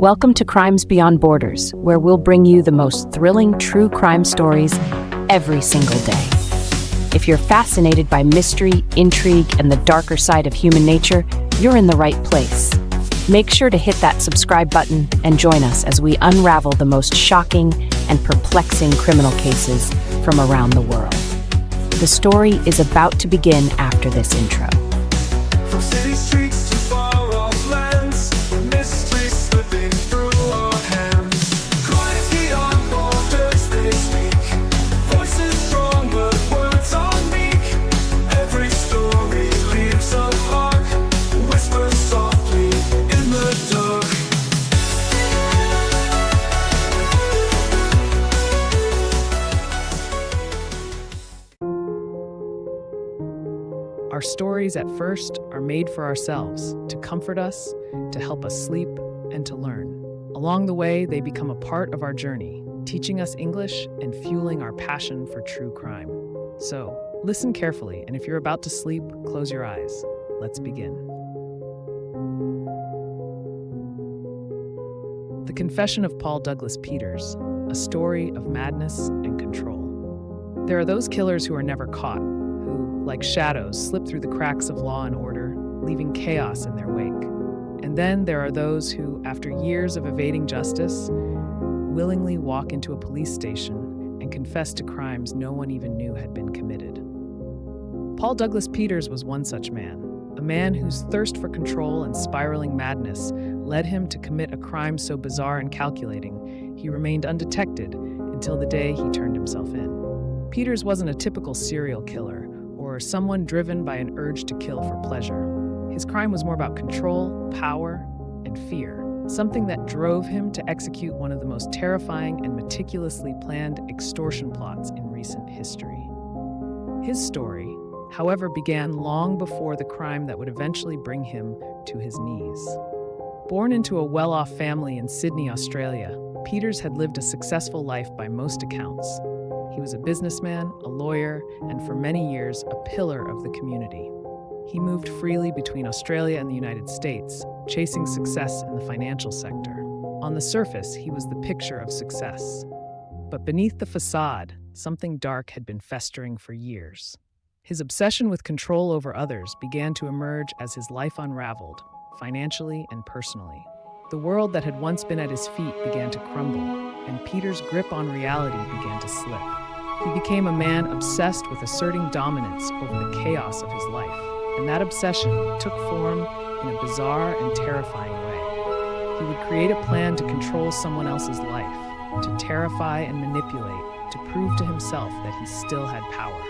Welcome to Crimes Beyond Borders, where we'll bring you the most thrilling true crime stories every single day. If you're fascinated by mystery, intrigue, and the darker side of human nature, you're in the right place. Make sure to hit that subscribe button and join us as we unravel the most shocking and perplexing criminal cases from around the world. The story is about to begin after this intro. From city streets to far-off lands, mystery slipping through our hands. Crimes beyond borders they speak, voices strong but words are meek. Every story leaves a mark, whispers softly in the dark. Our stories at first are made for ourselves, to comfort us, to help us sleep, and to learn. Along the way, they become a part of our journey, teaching us English and fueling our passion for true crime. So, listen carefully, and if you're about to sleep, close your eyes. Let's begin. The Confession of Paul Douglas Peters, a story of madness and control. There are those killers who are never caught, who, like shadows, slip through the cracks of law and order, leaving chaos in their wake. And then there are those who, after years of evading justice, willingly walk into a police station and confess to crimes no one even knew had been committed. Paul Douglas Peters was one such man, a man whose thirst for control and spiraling madness led him to commit a crime so bizarre and calculating, he remained undetected until the day he turned himself in. Peters wasn't a typical serial killer or someone driven by an urge to kill for pleasure. His crime was more about control, power, and fear, something that drove him to execute one of the most terrifying and meticulously planned extortion plots in recent history. His story, however, began long before the crime that would eventually bring him to his knees. Born into a well-off family in Sydney, Australia, Peters had lived a successful life by most accounts. He was a businessman, a lawyer, and for many years, a pillar of the community. He moved freely between Australia and the United States, chasing success in the financial sector. On the surface, he was the picture of success. But beneath the facade, something dark had been festering for years. His obsession with control over others began to emerge as his life unraveled, financially and personally. The world that had once been at his feet began to crumble, and Peters' grip on reality began to slip. He became a man obsessed with asserting dominance over the chaos of his life, and that obsession took form in a bizarre and terrifying way. He would create a plan to control someone else's life, to terrify and manipulate, to prove to himself that he still had power.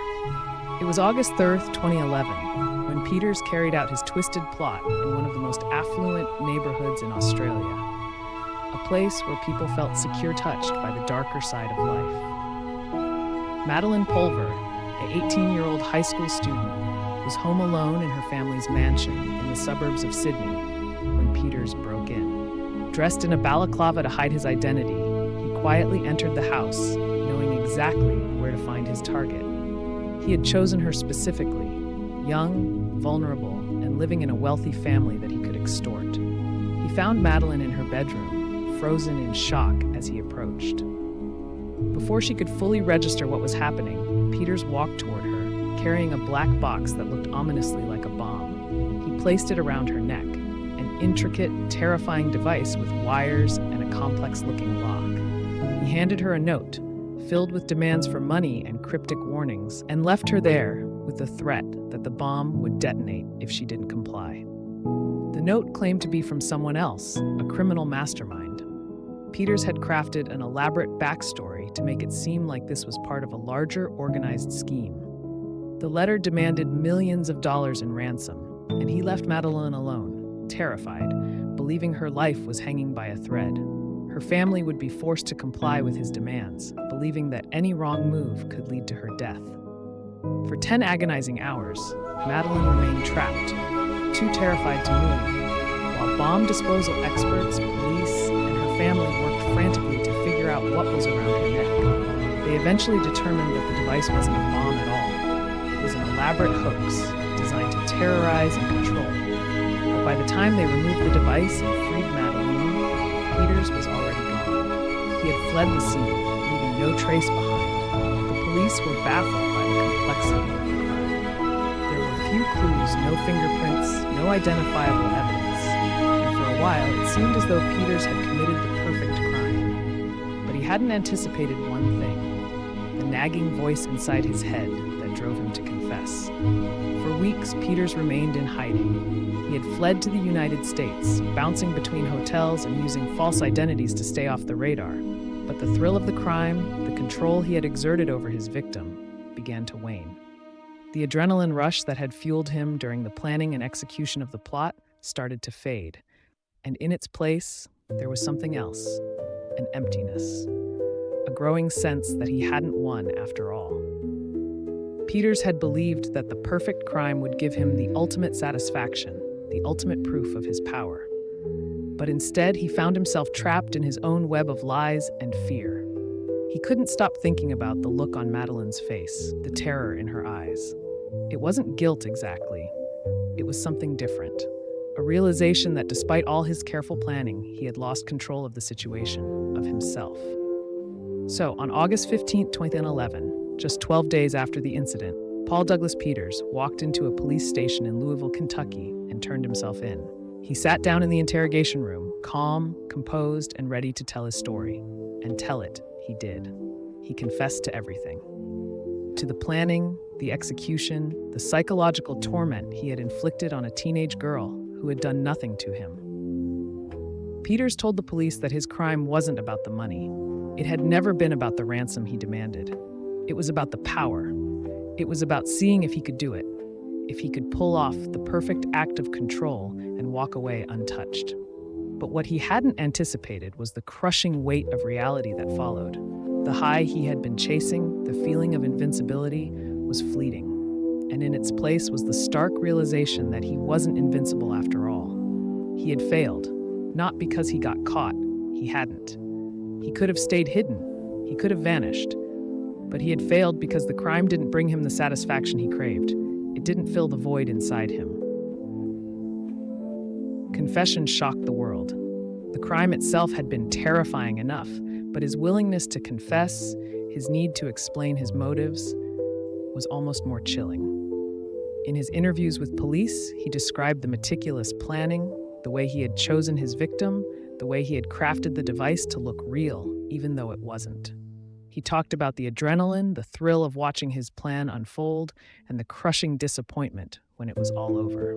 It was August 3rd, 2011, when Peters carried out his twisted plot in one of the most affluent neighborhoods in Australia, a place where people felt secure touched by the darker side of life. Madeline Pulver, an 18-year-old high school student, was home alone in her family's mansion in the suburbs of Sydney when Peters broke in. Dressed in a balaclava to hide his identity, he quietly entered the house, knowing exactly where to find his target. He had chosen her specifically, young, vulnerable, and living in a wealthy family that he could extort. He found Madeline in her bedroom, frozen in shock as he approached. Before she could fully register what was happening, Peters walked toward her, carrying a black box that looked ominously like a bomb. He placed it around her neck, an intricate, terrifying device with wires and a complex-looking lock. He handed her a note, filled with demands for money and cryptic warnings, and left her there with the threat that the bomb would detonate if she didn't comply. The note claimed to be from someone else, a criminal mastermind. Peters had crafted an elaborate backstory to make it seem like this was part of a larger, organized scheme. The letter demanded millions of dollars in ransom, and he left Madeline alone, terrified, believing her life was hanging by a thread. Her family would be forced to comply with his demands, believing that any wrong move could lead to her death. For 10 agonizing hours, Madeline remained trapped, too terrified to move, while bomb disposal experts, police, and her family worked frantically to figure out what was around her neck. They eventually determined that the device wasn't a bomb at all. It was an elaborate hoax designed to terrorize and control. But by the time they removed the device and freed Madeline, Peters was already gone. He had fled the scene, leaving no trace behind. The police were baffled by the complexity of the crime. There were few clues, no fingerprints, no identifiable evidence. And for a while, it seemed as though Peters had committed the perfect crime. But he hadn't anticipated one thing: the nagging voice inside his head that drove him to confess. For weeks, Peters remained in hiding. He had fled to the United States, bouncing between hotels and using false identities to stay off the radar. But the thrill of the crime, the control he had exerted over his victim, began to wane. The adrenaline rush that had fueled him during the planning and execution of the plot started to fade. And in its place, there was something else: an emptiness. A growing sense that he hadn't won after all. Peters had believed that the perfect crime would give him the ultimate satisfaction, the ultimate proof of his power. But instead, he found himself trapped in his own web of lies and fear. He couldn't stop thinking about the look on Madeline's face, the terror in her eyes. It wasn't guilt exactly. It was something different. A realization that despite all his careful planning, he had lost control of the situation, of himself. So, on August 15, 2011, just 12 days after the incident, Paul Douglas Peters walked into a police station in Louisville, Kentucky, and turned himself in. He sat down in the interrogation room, calm, composed, and ready to tell his story. And tell it, he did. He confessed to everything. To the planning, the execution, the psychological torment he had inflicted on a teenage girl who had done nothing to him. Peters told the police that his crime wasn't about the money. It had never been about the ransom he demanded. It was about the power. It was about seeing if he could do it, if he could pull off the perfect act of control and walk away untouched. But what he hadn't anticipated was the crushing weight of reality that followed. The high he had been chasing, the feeling of invincibility, was fleeting. And in its place was the stark realization that he wasn't invincible after all. He had failed, not because he got caught. He hadn't. He could have stayed hidden. He could have vanished. But he had failed because the crime didn't bring him the satisfaction he craved. It didn't fill the void inside him. Confession shocked the world. The crime itself had been terrifying enough, but his willingness to confess, his need to explain his motives, was almost more chilling. In his interviews with police, he described the meticulous planning, the way he had chosen his victim, the way he had crafted the device to look real, even though it wasn't. He talked about the adrenaline, the thrill of watching his plan unfold, and the crushing disappointment when it was all over.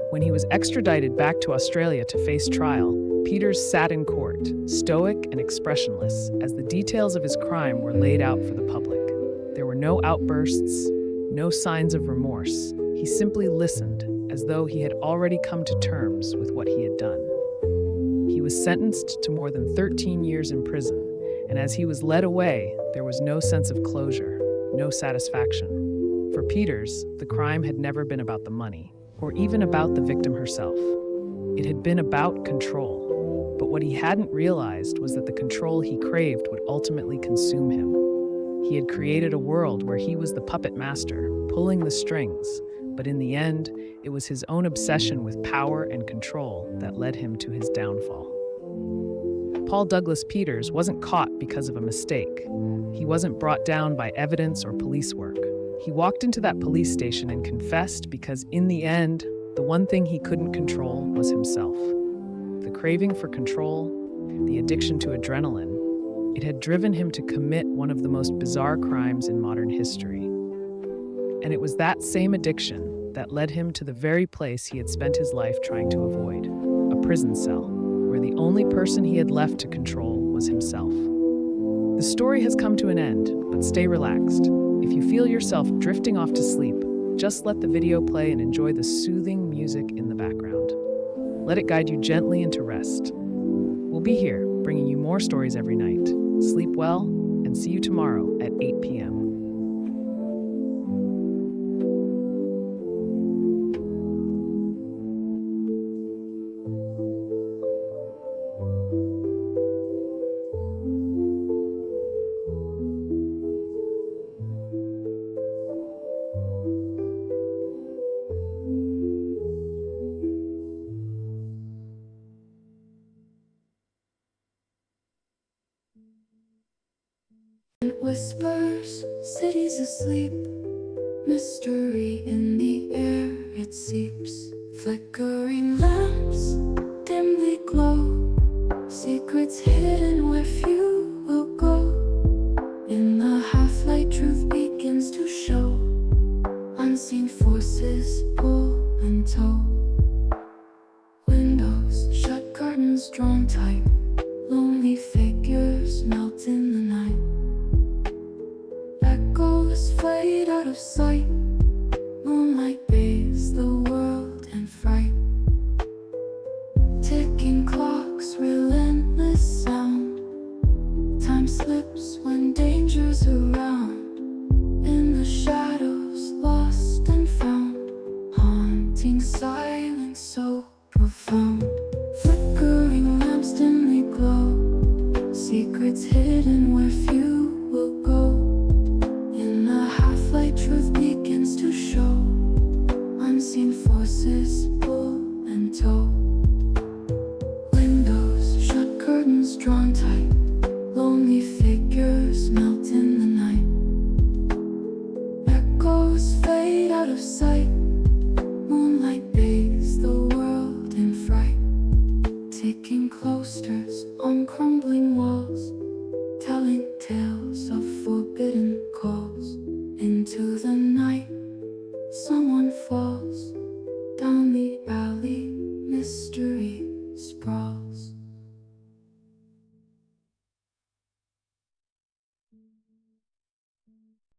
When he was extradited back to Australia to face trial, Peters sat in court, stoic and expressionless, as the details of his crime were laid out for the public. There were no outbursts, no signs of remorse. He simply listened, as though he had already come to terms with what he had done. He was sentenced to more than 13 years in prison, and as he was led away, there was no sense of closure, no satisfaction. For Peters, the crime had never been about the money, or even about the victim herself. It had been about control. But what he hadn't realized was that the control he craved would ultimately consume him. He had created a world where he was the puppet master, pulling the strings, but in the end, it was his own obsession with power and control that led him to his downfall. Paul Douglas Peters wasn't caught because of a mistake. He wasn't brought down by evidence or police work. He walked into that police station and confessed because, in the end, the one thing he couldn't control was himself. The craving for control, the addiction to adrenaline, it had driven him to commit one of the most bizarre crimes in modern history. And it was that same addiction that led him to the very place he had spent his life trying to avoid, a prison cell, where the only person he had left to control was himself. The story has come to an end, but stay relaxed. If you feel yourself drifting off to sleep, just let the video play and enjoy the soothing music in the background. Let it guide you gently into rest. We'll be here, bringing you more stories every night. Sleep well, and see you tomorrow at 8 p.m. whispers, cities asleep. Mystery in the air, it seeps. Flickering lamps dimly glow, secrets hidden where few will go. In the half-light, truth begins to show. Unseen forces pull and tow. Windows shut, curtains drawn tight. Lonely figures melt in the night. Echoes fade out of sight.